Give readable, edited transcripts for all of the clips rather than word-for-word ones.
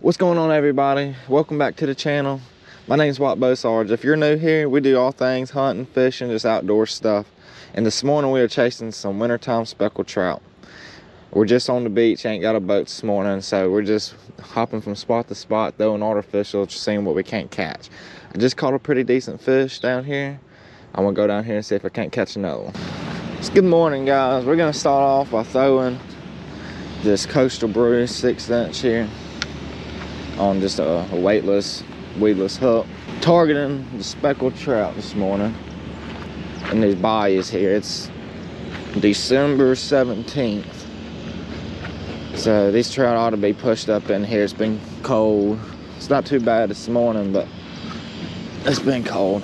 What's going on, everybody? Welcome back to the channel. My name is Watt Bosarge. If you're new here, we do all things hunting, fishing, just outdoor stuff. And this morning we are chasing some wintertime speckled trout. We're just on the beach, ain't got a boat this morning, so we're just hopping from spot to spot, throwing artificial, just seeing what we can't catch. I just caught a pretty decent fish down here. I'm gonna go down here and see if I can't catch another one. It's good morning, guys. We're gonna start off by throwing this Coastal Brews 6" here on just a weightless, weedless hook, targeting the speckled trout this morning in these bayous here. It's December 17th, so these trout ought to be pushed up in here. It's been cold. It's not too bad this morning, but it's been cold.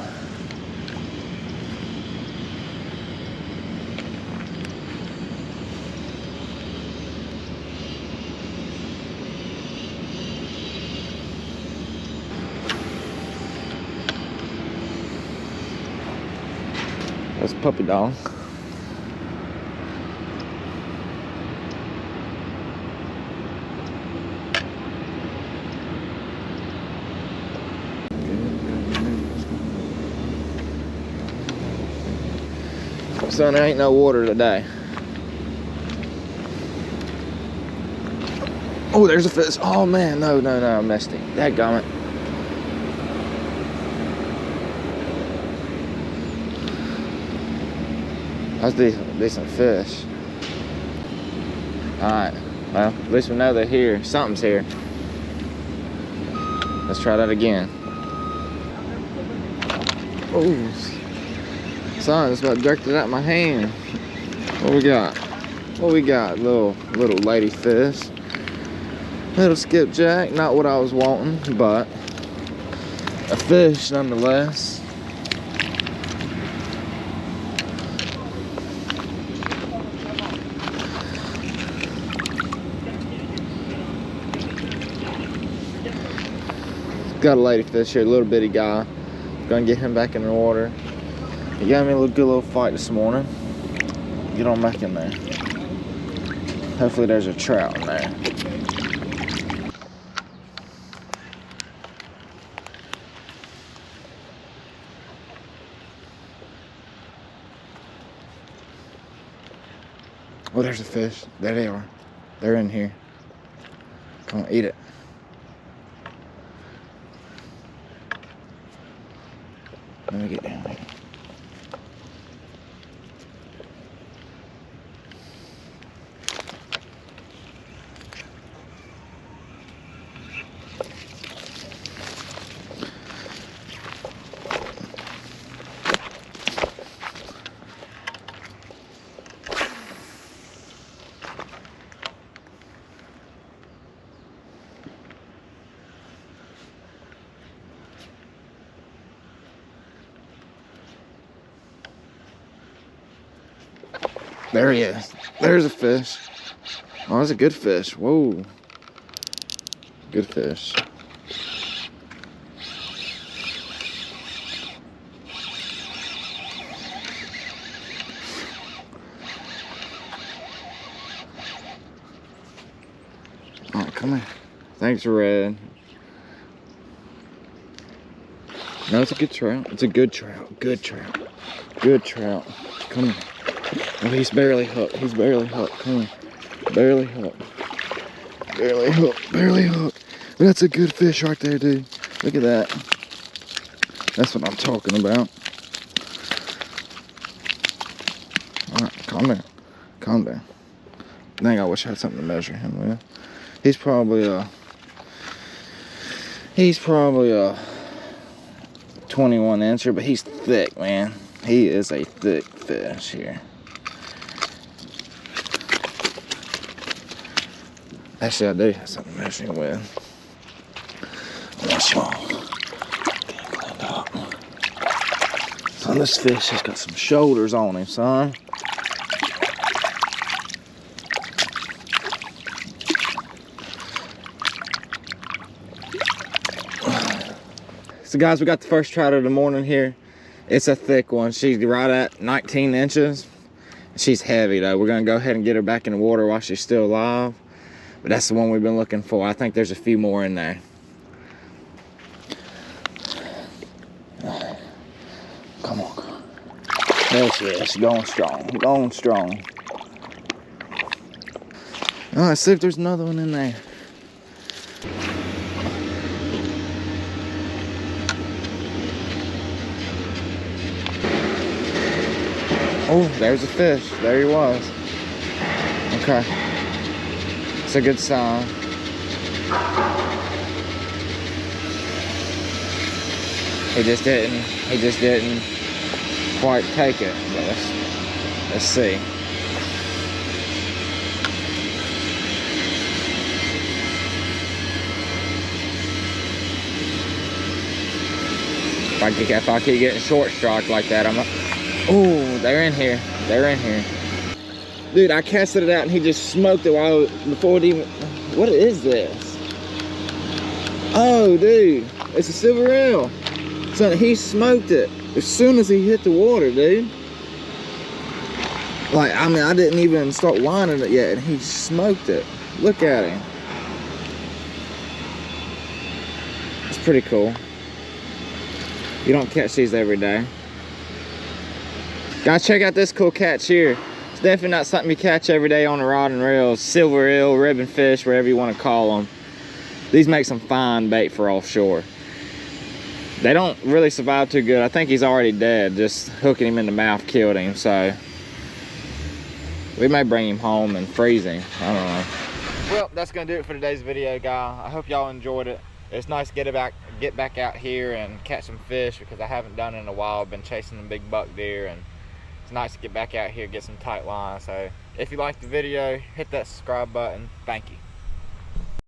That's puppy dog. So there ain't no water today. Oh, there's a fish. Oh man, no, I missed him. Dadgummit. That's decent fish. Alright, well, at least we know they're here. Something's here. Let's try that again. Oh, son, it's about jerked it out my hand. What we got? What we got? Little lady fish. Little skipjack. Not what I was wanting, but a fish nonetheless. Got a ladyfish here, a little bitty guy. Gonna get him back in the water. He got me a good little fight this morning. Get on back in there. Hopefully there's a trout in there. Oh, there's a fish. There they are. They're in here. Come on, eat it. Let me get down here. There he is. There's a fish. Oh, that's a good fish. Whoa. Good fish. All right, come here. Thanks, Red. No, it's a good trout. It's a good trout. Good trout. Good trout. Come here. Oh, he's barely hooked. He's barely hooked. Come on. Barely hooked. Barely hooked. Barely hooked. That's a good fish right there, dude. Look at that. That's what I'm talking about. Alright, calm down. Calm down. Dang, I wish I had something to measure him with. He's probably a 21 incher, but he's thick, man. He is a thick fish here. Actually, I do have something to measure him with. That's small. Getting cleaned up. Son, this fish has got some shoulders on him, son. So guys, we got the first trout of the morning here. It's a thick one. She's right at 19 inches. She's heavy though. We're gonna go ahead and get her back in the water while she's still alive. But that's the one we've been looking for. I think there's a few more in there. Come on. There she is. Going strong. Going strong. All right, let's see if there's another one in there. Oh, there's a fish. There he was. Okay. It's a good sign. He just didn't quite take it. But let's see. If I keep getting short strike like that, oh, they're in here. They're in here. Dude, I casted it out and he just smoked it before it even... What is this? Oh, dude. It's a silver eel. So he smoked it as soon as he hit the water, dude. Like, I mean, I didn't even start lining it yet and he smoked it. Look at him. It's pretty cool. You don't catch these every day. Guys, check out this cool catch here. It's definitely not something you catch every day on a rod and reel. Silver eel, ribbon fish, whatever you want to call them. These make some fine bait for offshore. They don't really survive too good. I think he's already dead. Just hooking him in the mouth killed him. So we may bring him home and freeze him. I don't know. Well, that's gonna do it for today's video, guys. I hope y'all enjoyed it. It's nice to get back out here and catch some fish because I haven't done it in a while. I've been chasing them big buck deer, and it's nice to get back out here, get some tight lines. So if you liked the video, hit that subscribe button. Thank you.